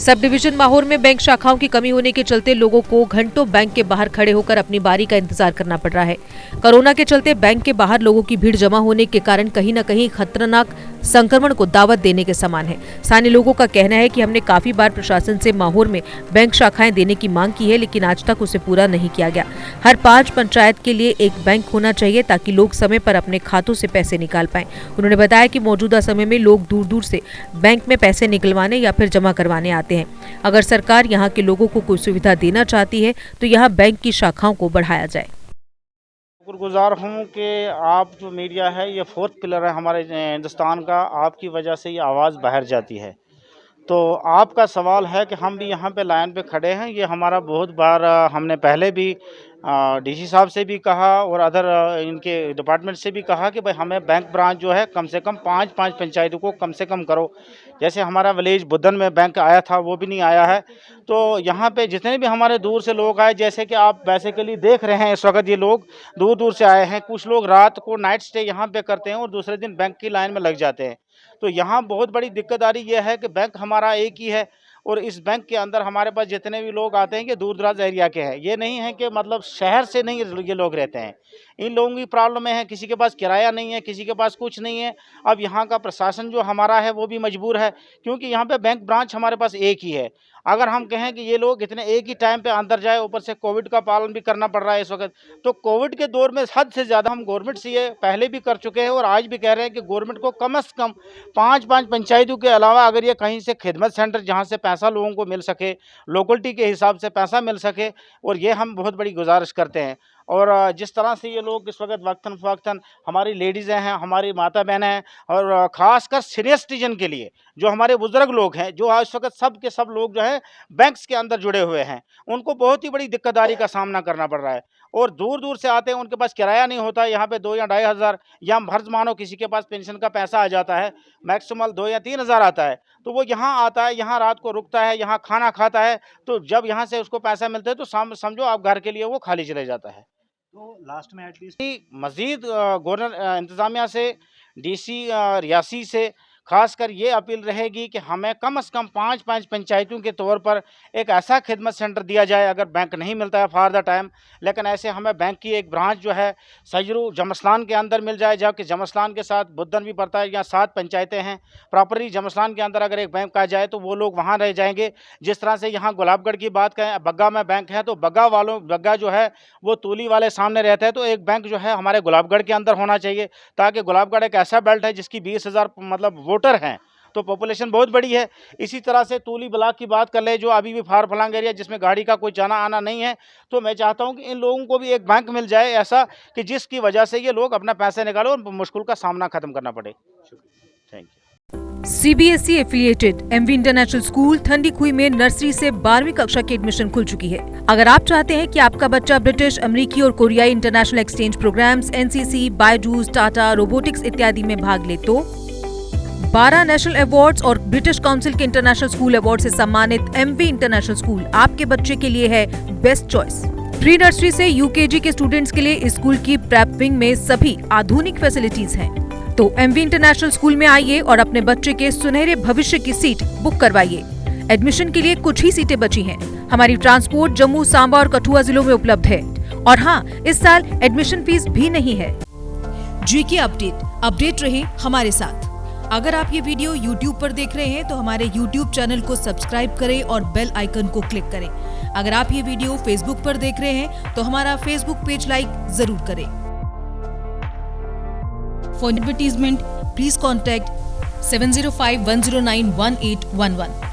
Sub division Mahaur में bank शाखाओं की कमी होने के चलते लोगों को घंटों बैंक के बाहर खड़े होकर अपनी बारी का इंतजार करना पड़ रहा है। कोरोना के चलते बैंक के बाहर लोगों की भीड़ जमा होने के कारण कहीं न कहीं खतरनाक संक्रमण को दावत देने के समान है। स्थानीय लोगों का कहना है कि हमने काफी बार प्रशासन से माहौर में बैंक शाखाएं देने की मांग की है, लेकिन आज तक उसे पूरा नहीं किया गया। हर 5 पंचायत के लिए एक बैंक होना चाहिए ताकि लोग समय पर अपने खातों से पैसे निकाल पाएं। उन्होंने बताया कि मौजूदा समय में लोग दूर दूर से बैंक में पैसे निकलवाने या फिर जमा करवाने आते हैं। अगर सरकार यहाँ के लोगों को कोई सुविधा देना चाहती है तो यहाँ बैंक की शाखाओं को बढ़ाया जाए। शुक्रगुजार हूँ कि आप जो मीडिया है ये फोर्थ पिलर है हमारे हिंदुस्तान का। आपकी वजह से ये आवाज़ बाहर जाती है। तो आपका सवाल है कि हम भी यहाँ पे लाइन पे खड़े हैं। ये हमारा बहुत बार हमने पहले भी डीसी साहब से भी कहा और अदर इनके डिपार्टमेंट से भी कहा कि भाई हमें बैंक ब्रांच जो है कम से कम 5 पंचायतों को कम से कम करो। जैसे हमारा विलेज बुद्धन में बैंक आया था वो भी नहीं आया है। तो यहाँ पे जितने भी हमारे दूर से लोग आए, जैसे कि आप बेसिकली देख रहे हैं इस वक्त ये लोग दूर दूर से आए हैं। कुछ लोग रात को नाइट स्टे यहाँ पे करते हैं और दूसरे दिन बैंक की लाइन में लग जाते हैं। तो यहाँ बहुत बड़ी दिक्कत आ रही है कि बैंक हमारा एक ही है और इस बैंक के अंदर हमारे पास जितने भी लोग आते हैं कि दूर दराज एरिया के हैं। ये नहीं है कि मतलब शहर से नहीं ये लोग रहते हैं। इन लोगों की प्रॉब्लम है, किसी के पास किराया नहीं है, किसी के पास कुछ नहीं है। अब यहाँ का प्रशासन जो हमारा है वो भी मजबूर है, क्योंकि यहाँ पे बैंक ब्रांच हमारे पास एक ही है। अगर हम कहें कि ये लोग इतने एक ही टाइम पे अंदर जाए, ऊपर से कोविड का पालन भी करना पड़ रहा है इस वक्त, तो कोविड के दौर में हद से ज़्यादा हम गवर्नमेंट से ये पहले भी कर चुके हैं और आज भी कह रहे हैं कि गवर्नमेंट को कम से कम 5 पंचायतों के अलावा अगर ये कहीं से खिदमत सेंटर जहाँ से पैसा लोगों को मिल सके, लोकलिटी के हिसाब से पैसा मिल सके, और ये हम बहुत बड़ी गुजारिश करते हैं। और जिस तरह से ये लोग इस वक्त वक्तन फ़वक्तन हमारी लेडीज़ें हैं, हमारी माता बहनें हैं, और ख़ासकर सीनियर सिटीजन के लिए जो हमारे बुज़ुर्ग लोग हैं, जो आज इस वक्त सब के सब लोग जो है बैंक्स के अंदर जुड़े हुए हैं, उनको बहुत ही बड़ी दिक्कतदारी का सामना करना पड़ रहा है। और दूर दूर से आते हैं, उनके पास किराया नहीं होता। यहाँ पे 2 या 2,500 या फर्ज मानो किसी के पास पेंशन का पैसा आ जाता है, मैक्सिमम 2 या 3,000 आता है, तो वो यहाँ आता है, यहाँ रात को रुकता है, यहाँ खाना खाता है। तो जब यहाँ से उसको पैसा मिलता है तो समझो आप घर के लिए वो खाली चले जाता है। तो लास्ट में एटलीस्ट मज़ीद गवर्नर इंतज़ामिया से, डीसी रियासी से खासकर ये अपील रहेगी कि हमें कम से कम 5 पंचायतों के तौर पर एक ऐसा खिदमत सेंटर दिया जाए। अगर बैंक नहीं मिलता है फॉर द टाइम, लेकिन ऐसे हमें बैंक की एक ब्रांच जो है सजरू जमस्लान के अंदर मिल जाए, जबकि जमस्लान के साथ बुद्धन भी पड़ता है। यहाँ 7 पंचायतें हैं। प्रॉपरली जमस्लान के अंदर अगर एक बैंक आ जाए तो वो लोग वहाँ रह जाएंगे। जिस तरह से यहाँ गुलाबगढ़ की बात करें, बग्गा में बैंक है, तो बग्गा जो है वो तूली वाले सामने रहता है, तो एक बैंक जो है हमारे गुलाबगढ़ के अंदर होना चाहिए, ताकि गुलाबगढ़ एक ऐसा बेल्ट है जिसकी 20,000 मतलब वोटर हैं, तो पॉपुलेशन बहुत बड़ी है। इसी तरह से तूली ब्लॉक की बात कर ले, जो अभी भी फार फलांग एरिया जिसमें गाड़ी का कोई जाना आना नहीं है, तो मैं चाहता हूं कि इन लोगों को भी एक बैंक मिल जाए ऐसा कि जिसकी वजह से ये लोग अपना पैसे निकालो और मुश्किल का सामना खत्म करना पड़े। Thank you. CBSE affiliated MV international school ठंडी खुई में नर्सरी से 12वीं कक्षा की एडमिशन खुल चुकी है। अगर आप चाहते हैं कि आपका बच्चा ब्रिटिश, अमेरिकी और कोरियाई international exchange programmes, NCC, Byju's, Tata, robotics इत्यादि में भाग ले तो 12 नेशनल अवार्ड्स और ब्रिटिश काउंसिल के इंटरनेशनल स्कूल अवार्ड से सम्मानित MV इंटरनेशनल स्कूल आपके बच्चे के लिए है बेस्ट चॉइस। प्री नर्सरी से UKG के स्टूडेंट्स के लिए इस स्कूल की प्रेप विंग में सभी आधुनिक फैसिलिटीज हैं। तो MV इंटरनेशनल स्कूल में आइए और अपने बच्चे के सुनहरे भविष्य की सीट बुक करवाइए। एडमिशन के लिए कुछ ही सीटें बची हैं। हमारी ट्रांसपोर्ट जम्मू, सांबा और कठुआ जिलों में उपलब्ध है। और हाँ, इस साल एडमिशन फीस भी नहीं है। GK अपडेट रहे हमारे साथ। अगर आप ये वीडियो YouTube पर देख रहे हैं तो हमारे YouTube चैनल को सब्सक्राइब करें और बेल आइकन को क्लिक करें। अगर आप ये वीडियो Facebook पर देख रहे हैं तो हमारा Facebook पेज लाइक जरूर करें। For advertisement, please contact 705-109-1811.